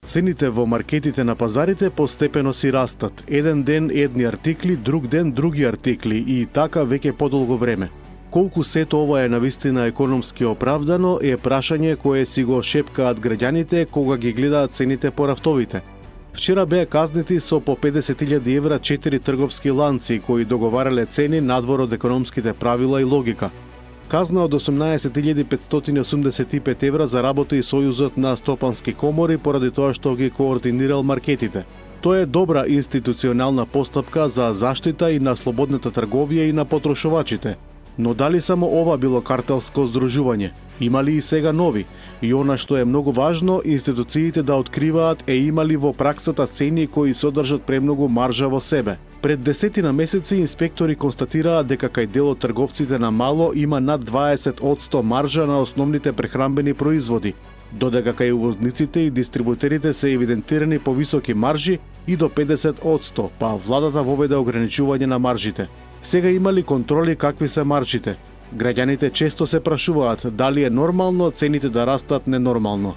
Цените во маркетите на пазарите постепено си растат. Еден ден едни артикли, друг ден други артикли и така веќе подолго време. Колку сето ова е навистина економски оправдано е прашање кое си го шепкаат граѓаните кога ги гледаат цените по рафтовите. Вчера беа казнети со по 50.000 евра 4 трговски ланци кои договарале цени надвор од економските правила и логика. Казна од 18.585 евра заработи и Сојузот на стопански комори поради тоа што ги координирал маркетите. Тоа е добра институционална постапка за заштита и на слободната трговија и на потрошувачите. Но дали само ова било картелско здружување? Има ли и сега нови? И она што е многу важно, институциите да откриваат имали во праксата цени кои содржат премногу маржа во себе. Пред десетина месеци инспектори констатираат дека кај дел од трговците на мало има над 20% маржа на основните прехранбени производи, додека кај увозниците и дистрибутерите се евидентирани повисоки маржи и до 50%, па владата воведе ограничување на маржите. Сега има ли контроли какви се маржите? Граѓаните често се прашуваат дали е нормално цените да растат ненормално.